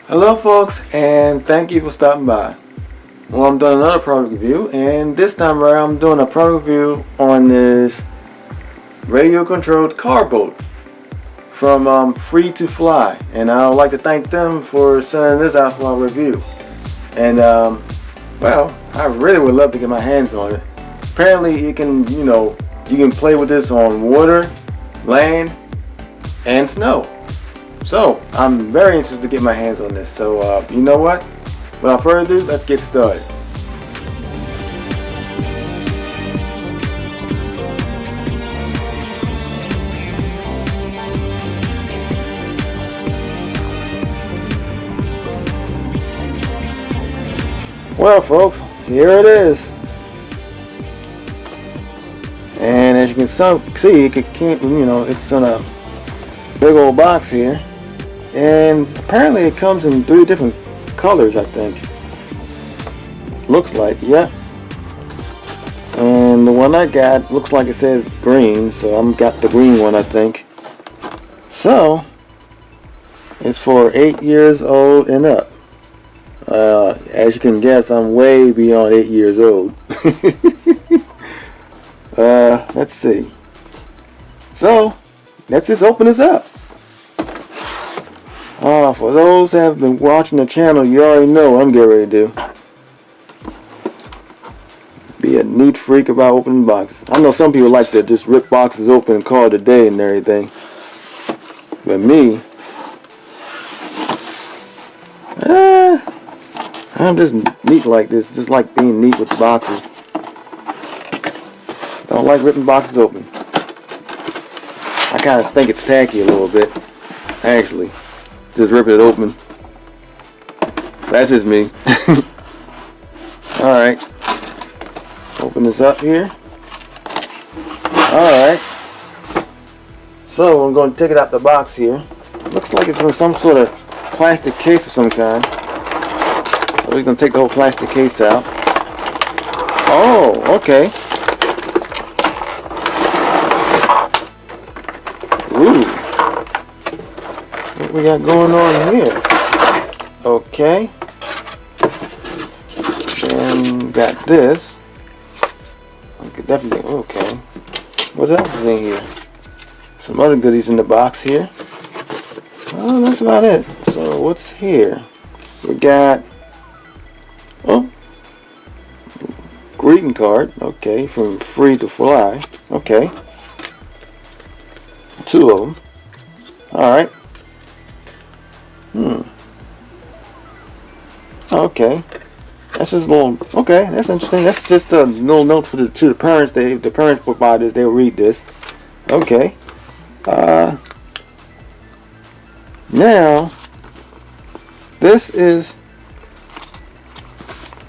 Hello folks, and thank you for stopping by. Well, I'm doing another product review, and this time around I'm doing a product review on this radio controlled car boat from Free to Fly, and I would like to thank them for sending this out for a review. And well, I really would love to get my hands on it. Apparently it can, you can play with this on water, land, and snow. So I'm very interested to get my hands on this. So you know what? Without further ado, let's get started. Well, folks, here it is. And as you can see, it's in a big old box here. And apparently it comes in 3 different colors, I think. Looks like, yeah. And the one I got looks like it says green, so I'm got the green one, I think. So it's for 8 years old and up. As you can guess, I'm way beyond 8 years old. Let's see. So let's just open this up. For those that have been watching the channel, you already know what I'm getting ready to do. Be a neat freak about opening boxes. I know some people like to just rip boxes open and call it a day and everything. But me, I'm just neat like this. Just like being neat with boxes. Don't like ripping boxes open. I kind of think it's tacky a little bit, actually. Just rip it open. That's just me. Alright. Open this up here. Alright. So I'm going to take it out the box here. Looks like it's in some sort of plastic case of some kind. So we're going to take the whole plastic case out. Oh, okay. Ooh. What we got going on here? Okay. And got this. Okay, definitely. Okay. What else is in here? Some other goodies in the box here. Oh, that's about it. So what's here? We got greeting card. Okay, from Free to Fly. Okay. 2 of them. All right. Okay, that's just a little. Okay, that's interesting. That's just a little note for to the parents. The parents will buy this. They'll read this. Okay. Now, this is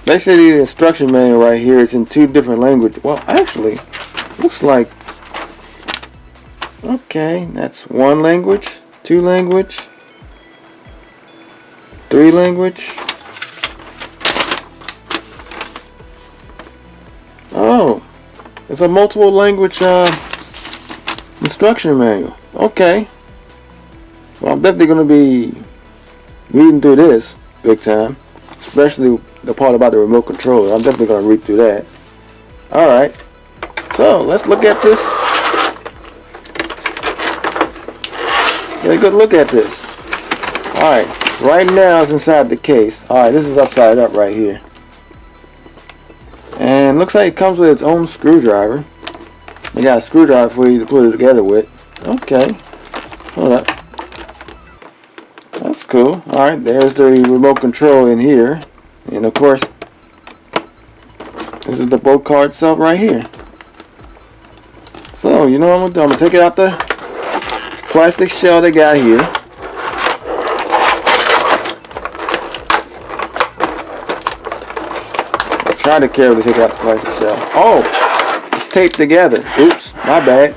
basically the instruction manual right here. It's in 2 different languages. Well, actually, looks like. Okay, that's 1 language, 2 language, 3 language. Oh, it's a multiple language instruction manual. Okay. Well, I'm definitely going to be reading through this big time, especially the part about the remote controller. I'm definitely going to read through that. Alright, so let's look at this. Get a good look at this. Alright, right now it's inside the case. Alright, this is upside up right here. And looks like it comes with its own screwdriver. They got a screwdriver for you to put it together with. Okay. Hold up. That's cool. Alright, there's the remote control in here. And of course, this is the boat car itself right here. So, you know what I'm going to do? I'm going to take it out the plastic shell they got here. Trying to carefully take out the plastic shell. Oh, it's taped together. Oops, my bad.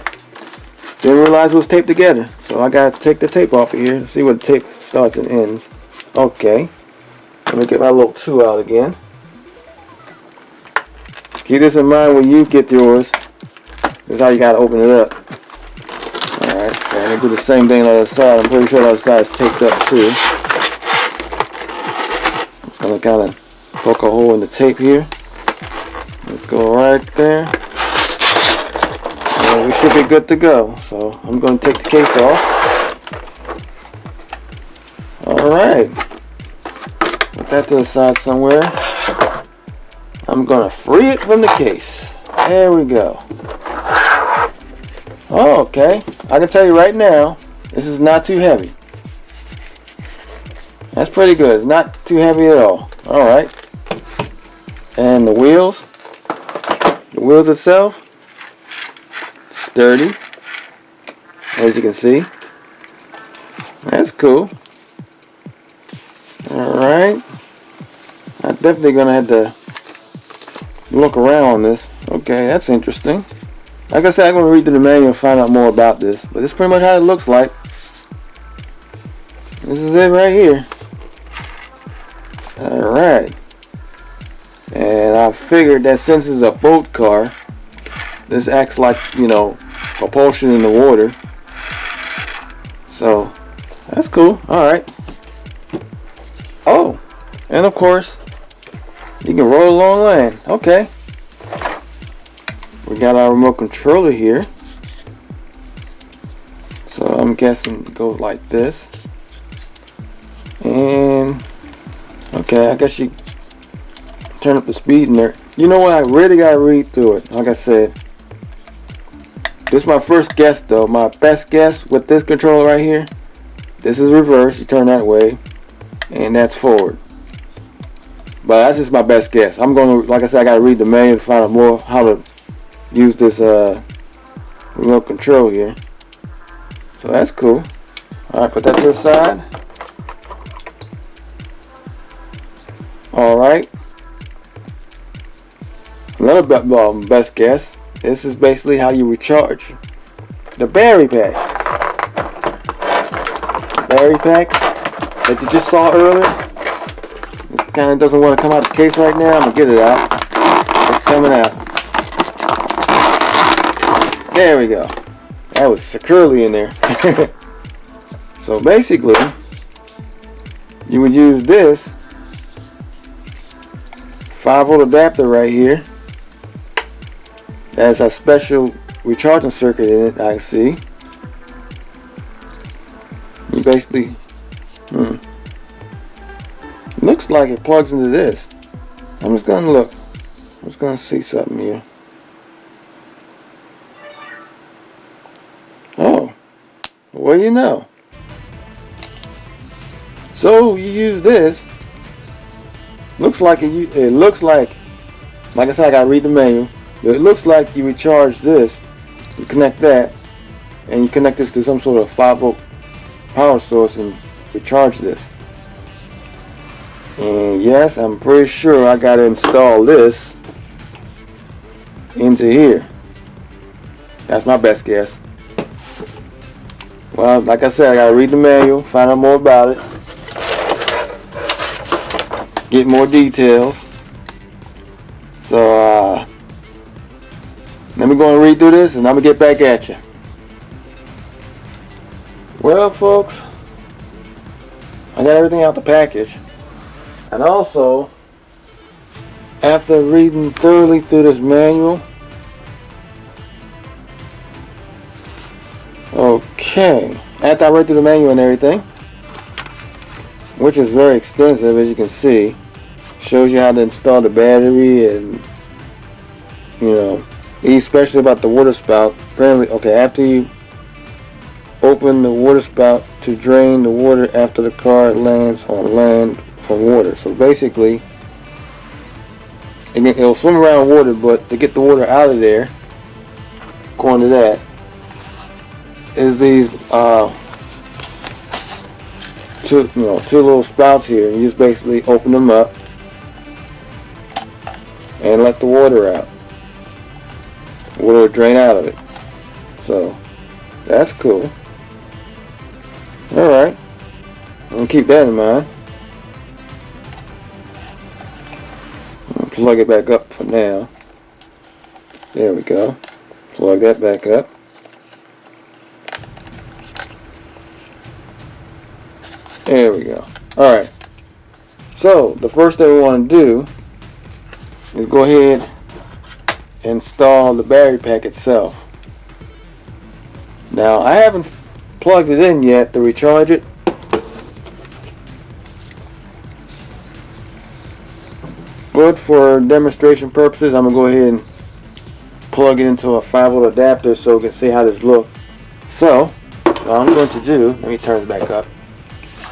Didn't realize it was taped together. So I gotta take the tape off of here and see where the tape starts and ends. Okay. Let me get my little tool out again. Keep this in mind when you get yours. This is how you gotta open it up. Alright, so I'm gonna do the same thing on the other side. I'm pretty sure the other side is taped up too. kind of poke a hole in the tape here. Let's go right there. And we should be good to go. So I'm going to take the case off. Alright. Put that to the side somewhere. I'm going to free it from the case. There we go. Oh, okay. I can tell you right now, this is not too heavy. That's pretty good. It's not too heavy at all. Alright. And the wheels itself, sturdy, as you can see. That's cool. Alright. I'm definitely going to have to look around on this. Okay, that's interesting. Like I said, I'm going to read through the manual and find out more about this. But this is pretty much how it looks like. This is it right here. Alright. And I figured that since it's a boat car, this acts like, you know, propulsion in the water. So, that's cool. Alright. Oh, and of course, you can roll along land. Okay. We got our remote controller here. So I'm guessing it goes like this. And okay, I guess you turn up the speed in there. You know what? I really gotta read through it. Like I said, this is my first guess though. My best guess with this controller right here. This is reverse. You turn that way, and that's forward. But that's just my best guess. I'm gonna, like I said, I gotta read the manual to find out more how to use this remote control here. So that's cool. Alright, put that to the side. Alright. Another best guess. This is basically how you recharge the battery pack. Battery pack that you just saw earlier. It kind of doesn't want to come out the case right now. I'm going to get it out. It's coming out. There we go. That was securely in there. So basically, you would use this 5-volt adapter right here. That's a special recharging circuit in it, I see. You basically, looks like it plugs into this. I'm just gonna look. I'm just gonna see something here. Oh, well, you know. So you use this. Looks like it looks like I said, I gotta read the manual. But it looks like you recharge this. You connect that, and you connect this to some sort of 5-volt power source and recharge this. And yes, I'm pretty sure I gotta install this into here. That's my best guess. Well, like I said, I gotta read the manual, find out more about it, get more details. So let me go and read through this, and I'm gonna get back at you. Well, folks, I got everything out the package. And also, after reading thoroughly through this manual, okay, after I read through the manual and everything, which is very extensive, as you can see, shows you how to install the battery and, you know, especially about the water spout. Apparently, okay, after you open the water spout to drain the water after the car lands on land from water. So basically, it'll swim around water, but to get the water out of there, according to that, is these two little spouts here. You just basically open them up and let the water out. Water will drain out of it. So that's cool. Alright, I'm gonna keep that in mind. I'll plug it back up for now. There we go. Plug that back up. There we go. Alright. So the first thing we want to do is go ahead and install the battery pack itself. Now I haven't plugged it in yet to recharge it, but for demonstration purposes I'm going to go ahead and plug it into a 5-volt adapter so we can see how this looks. So what I'm going to do, let me turn this back up.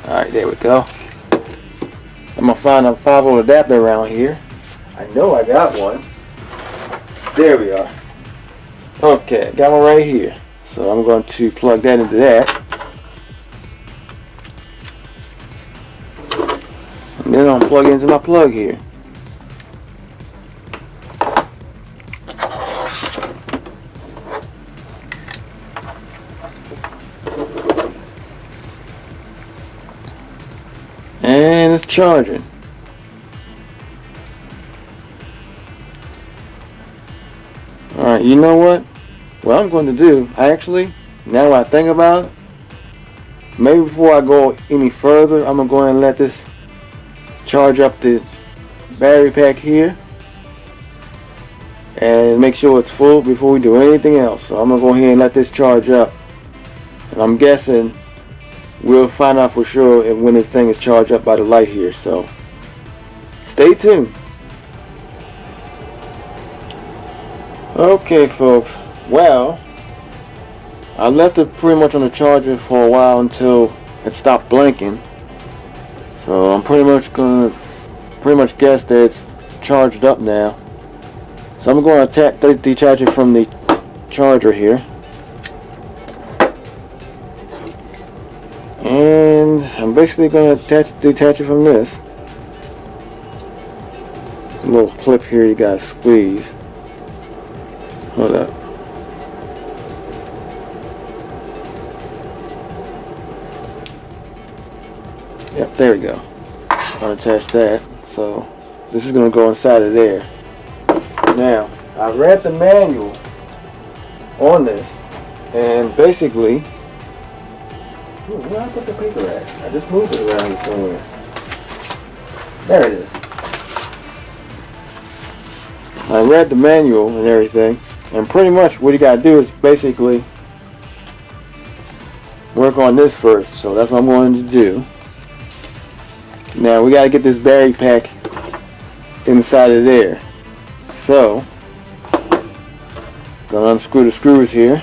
Alright, there we go. I'm going to find a 5-volt adapter around here. I know I got one. There we are. Okay, got one right here. So I'm going to plug that into that. And then I'll plug it into my plug here. And it's charging. Alright, you know what? What I'm going to do, actually, now I think about it, maybe before I go any further, I'm going to go ahead and let this charge up the battery pack here and make sure it's full before we do anything else. So I'm going to go ahead and let this charge up, and I'm guessing we'll find out for sure when this thing is charged up by the light here. So stay tuned. Okay folks, well, I left it pretty much on the charger for a while until it stopped blinking. So I'm pretty much guess that it's charged up now. So I'm going to detach it from the charger here. And I'm basically going to detach it from this. There's a little clip here you got to squeeze. Hold up. Yep, there we go. I'll attach that. So this is going to go inside of there. Now, I read the manual on this, and basically, where did I put the paper at? I just moved it around here somewhere. There it is. I read the manual and everything, and pretty much what you got to do is basically work on this first. So that's what I'm going to do. Now we got to get this battery pack inside of there. So gonna unscrew the screws here.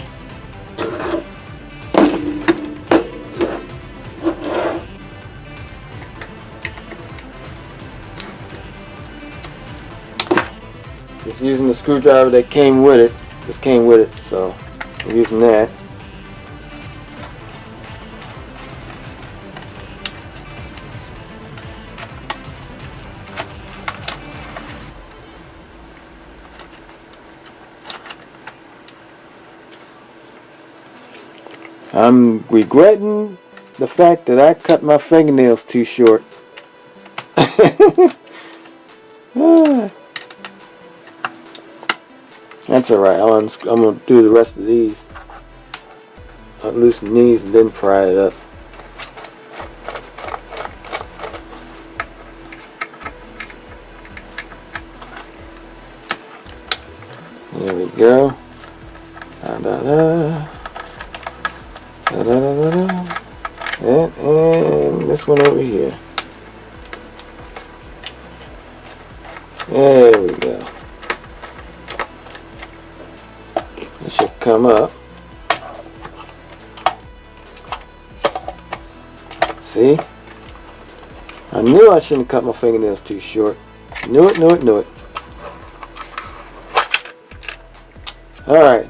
Just using the screwdriver that came with it. This came with it, so I'm using that. I'm regretting the fact that I cut my fingernails too short. That's alright. I'm going to do the rest of these. I'll loosen these and then pry it up. There we go. Da-da-da. Da-da-da-da-da. And this one over here. There we go. It should come up. See? I knew I shouldn't cut my fingernails too short. Knew it, knew it, knew it. Alright.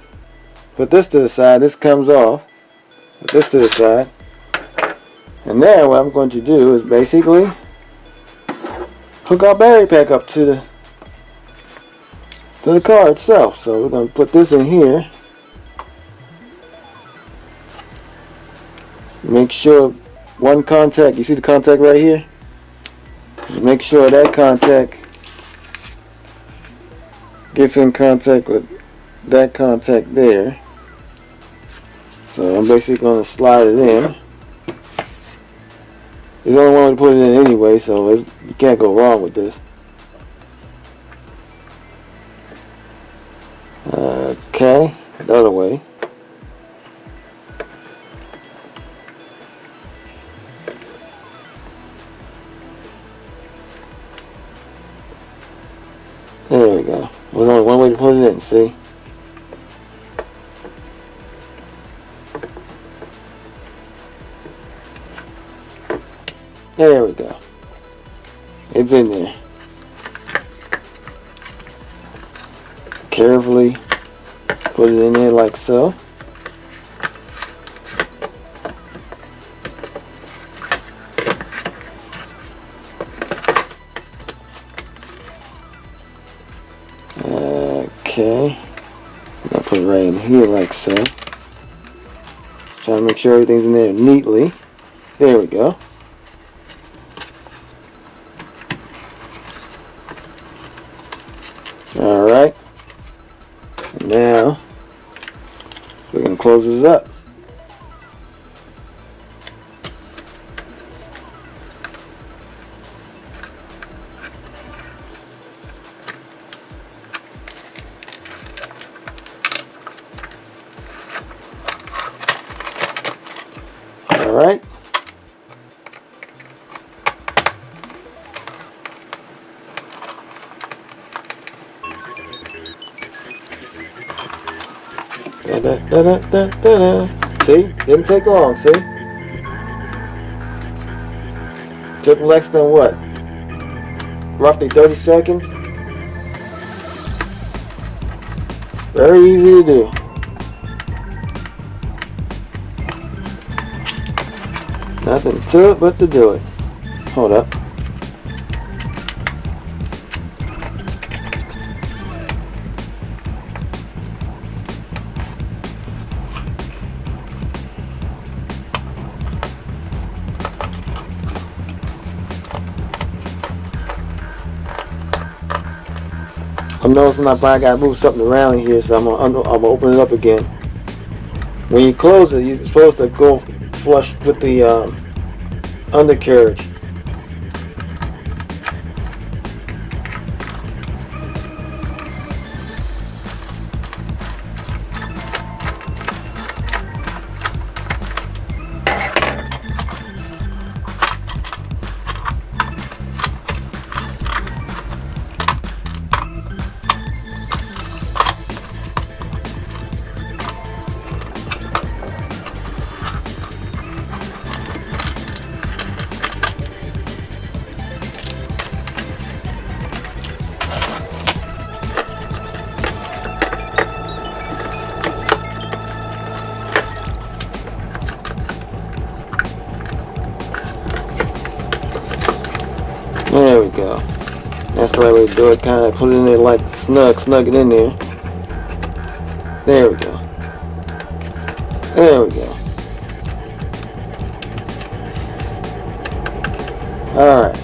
Put this to the side. This comes off. Put this to the side. And now what I'm going to do is basically hook our battery pack up to the car itself. So we're going to put this in here. Make sure one contact, you see the contact right here? Make sure that contact gets in contact with that contact there. So I'm basically going to slide it in. There's only one way to put it in anyway, so you can't go wrong with this. Okay, the other way. There we go. There's only one way to put it in, see? There we go. It's in there. Carefully put it in there like so. Okay. I'm gonna put it right in here like so. Trying to make sure everything's in there neatly. There we go. Alright. Now we're going to close this up. Alright. See? Didn't take long, see? Took less than what? Roughly 30 seconds. Very easy to do. Nothing to it but to do it. Hold up. I'm noticing I probably gotta move something around here, so I'm gonna open it up again. When you close it, you're supposed to go flush with the undercarriage. There we go. That's the right way to do it. Kind of put it in there like snug it in there. There we go. There we go. Alright.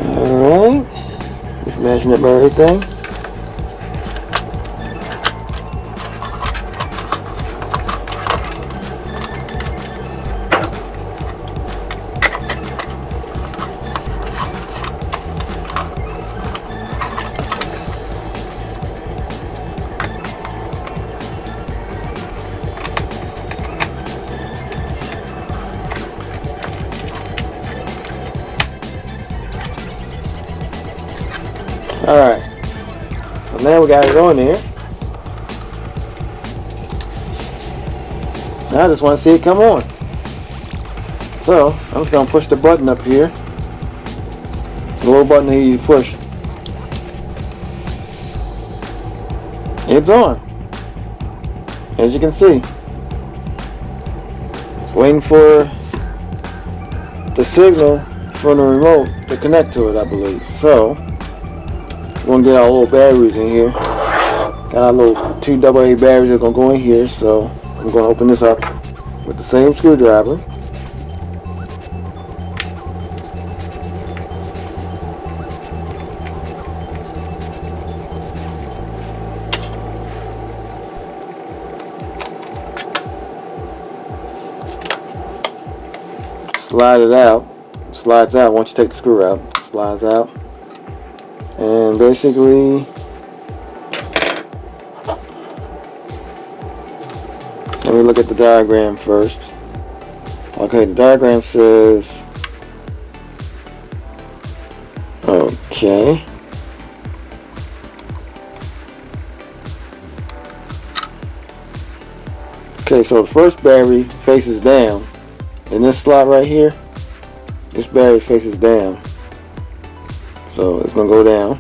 Alright. Just measuring up everything. Alright, so now we got it on there. Now I just want to see it come on. So, I'm just going to push the button up here. It's a little button here you push. It's on. As you can see. It's waiting for the signal from the remote to connect to it, I believe. So, we're going to get our little batteries in here. Got our little 2 AA batteries that are going to go in here. So I'm going to open this up with the same screwdriver. slide it out. Slides out once you take the screw out. Slides out. And basically, let me look at the diagram first. Okay, the diagram says, okay. Okay, so the first battery faces down. In this slot right here, this battery faces down. So it's going to go down.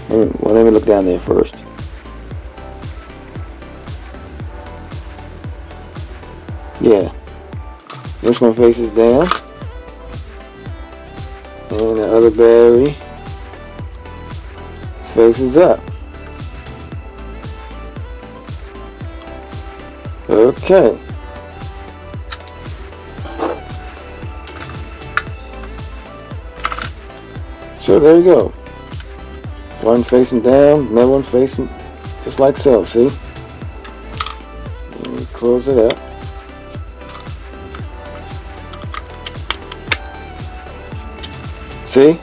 Well, let me look down there first. Yeah. This one faces down. And the other battery faces up. Okay. So there you go. One facing down, another one facing just like so, see? And we close it up. See?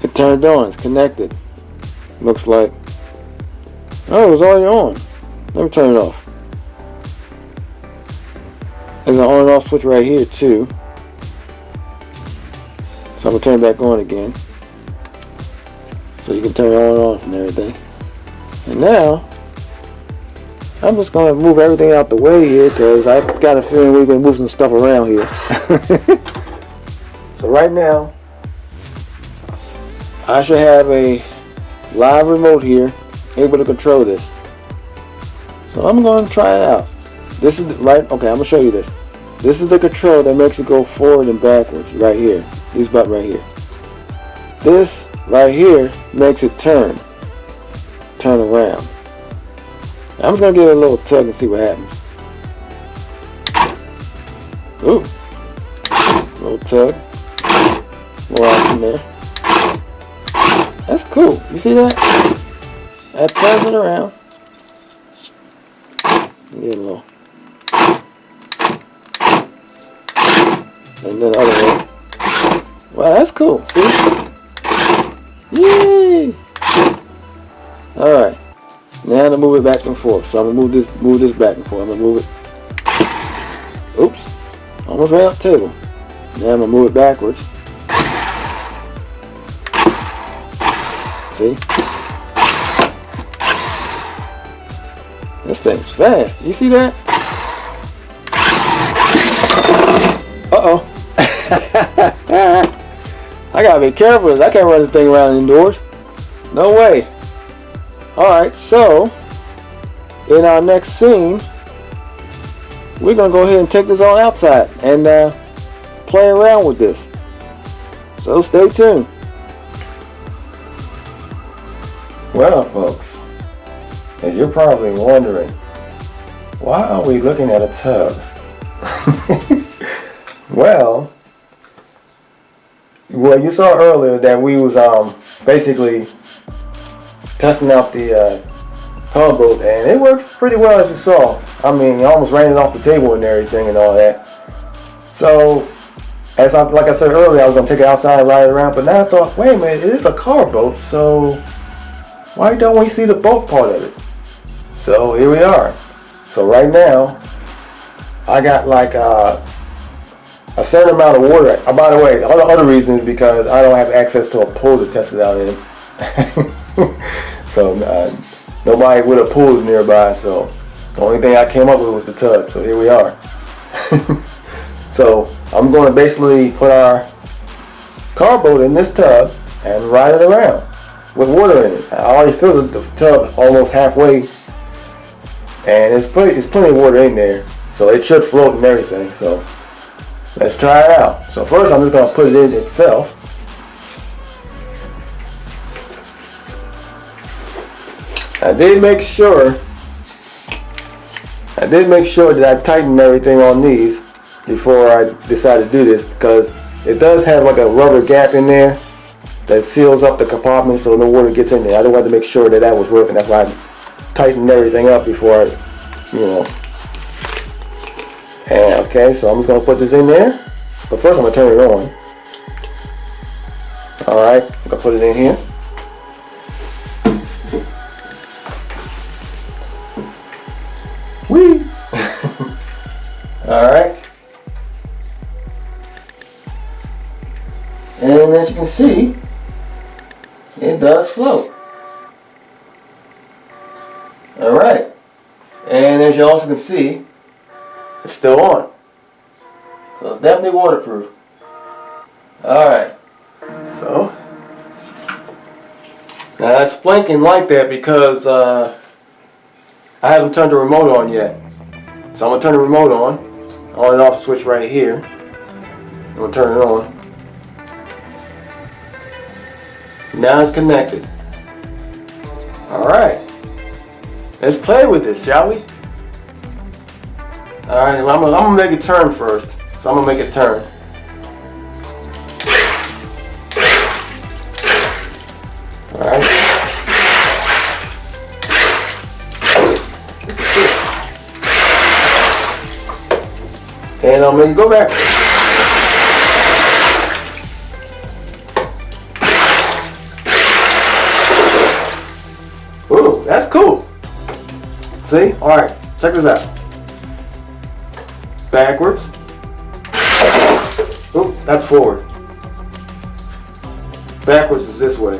It turned on, it's connected. Looks like. Oh, it was already on. Let me turn it off. There's an on and off switch right here too. So I'm going to turn it back on again. So you can turn it on and off and everything. And now, I'm just going to move everything out the way here because I got a feeling we're going to move some stuff around here. So right now, I should have a live remote here able to control this. So I'm going to try it out. This is right. Okay, I'm going to show you this. This is the control that makes it go forward and backwards right here. This button right here. This right here makes it turn around. Now I'm just going to give it a little tug and see what happens. Ooh. Little tug. More action there. That's cool. You see that? That turns it around. Get a little. And then the other way. Wow, that's cool. See? Yay! Alright. Now to move it back and forth. So I'm gonna move this back and forth. I'm gonna move it. Oops. Almost right off the table. Now I'm gonna move it backwards. See? This thing's fast. You see that? Uh-oh. I gotta be careful. I can't run this thing around indoors. No way. Alright, so in our next scene, we're gonna go ahead and take this on outside and play around with this. So stay tuned. Well, folks, as you're probably wondering, why are we looking at a tub? Well, you saw earlier that we was basically testing out the car boat, and it works pretty well, as you saw. I mean, I almost ran it off the table and everything and all that. So, like I said earlier, I was gonna take it outside and ride it around, but now I thought, wait a minute, it is a car boat, so why don't we see the boat part of it? So here we are. So right now, I got like a certain amount of water. By the way, the other reason is because I don't have access to a pool to test it out in. So nobody with a pool is nearby. So the only thing I came up with was the tub. So here we are. So I'm going to basically put our car boat in this tub and ride it around with water in it. I already filled the tub almost halfway, and it's plenty of water in there, so it should float and everything. So let's try it out. So first I'm just going to put it in itself. I did make sure that I tightened everything on these before I decided to do this, because it does have like a rubber gap in there that seals up the compartment so no water gets in there. I wanted to make sure that was working. That's why I tightened everything up before I, And okay, so I'm just gonna put this in there. But first I'm gonna turn it on. Alright, I'm gonna put it in here. Whee! Alright. And as you can see, it does float. Alright. And as you also can see, it's still on. So it's definitely waterproof. Alright. So now it's blinking like that because I haven't turned the remote on yet. So I'm going to turn the remote on and off switch right here. I'm going to turn it on. Now it's connected. Alright. Let's play with this, shall we? Alright, I'm going to make it turn first. So I'm going to make it turn. Alright. And I'm going to go back. Ooh, that's cool. See? Alright, check this out. Backwards. Ooh, that's forward. Backwards is this way.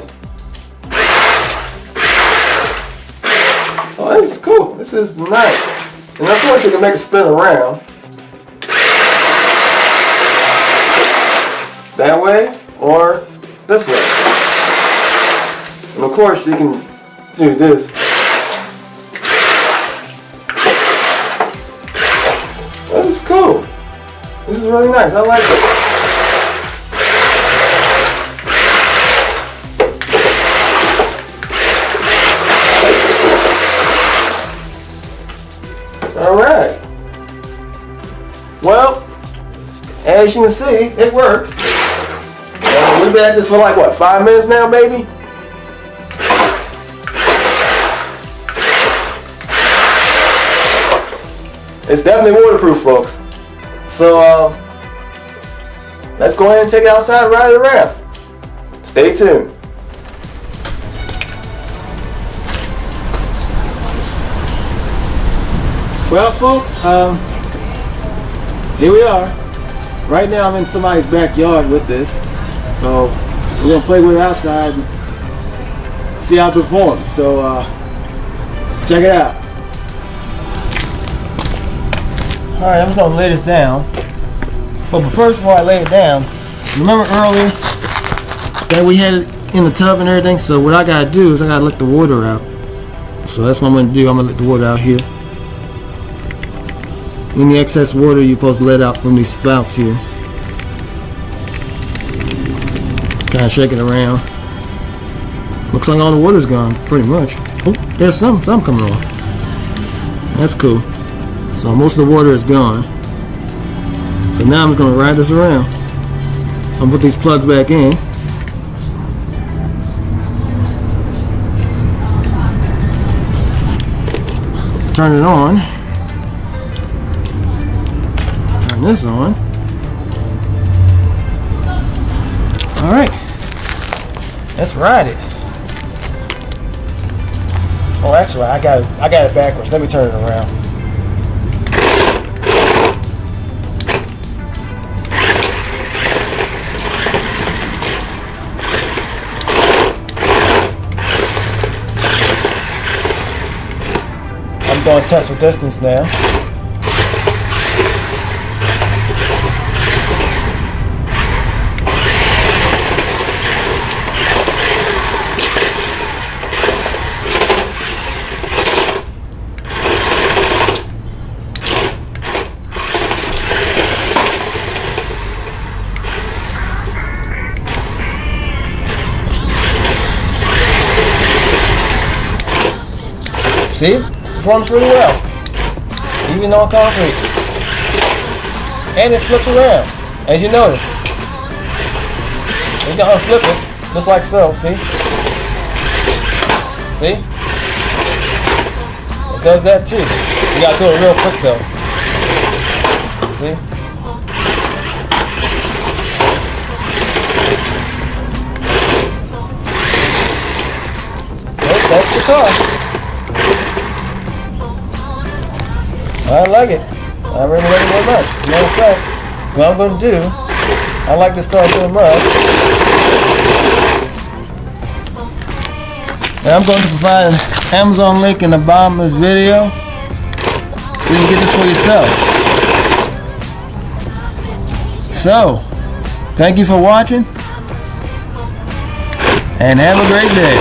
Oh, this is cool. This is nice. And of course you can make it spin around. That way or this way. And of course you can do this. This is cool. This is really nice. I like it. Alright. Well, as you can see, it works. We've been at this for like what, 5 minutes now, maybe? It's definitely waterproof, folks. So let's go ahead and take it outside and ride it around. Stay tuned. Well, folks, here we are. Right now I'm in somebody's backyard with this. So we're going to play with it outside and see how it performs. So check it out. Alright, I'm just going to lay this down. But first, before I lay it down, remember earlier that we had it in the tub and everything? So what I got to do is I got to let the water out. So that's what I'm going to do. I'm going to let the water out here. Any excess water you're supposed to let out from these spouts here. Kind of shake it around. Looks like all the water's gone, pretty much. Oh, there's some coming off. That's cool. So most of the water is gone. So now I'm just going to ride this around. I'm going to put these plugs back in. Turn it on. Turn this on. Alright. Let's ride it. Oh, actually, I got it backwards. Let me turn it around. I'm going to test for distance now. See? Performs pretty well. Even on concrete. And it flips around, as you notice. You can unflip it, just like so, see? See? It does that too. You gotta do it real quick though. See? So that's the car. I like it. I really like it very much. As a matter of fact, what I'm going to do, I like this car so much, and I'm going to provide an Amazon link in the bottom of this video so you can get this for yourself. So, thank you for watching and have a great day.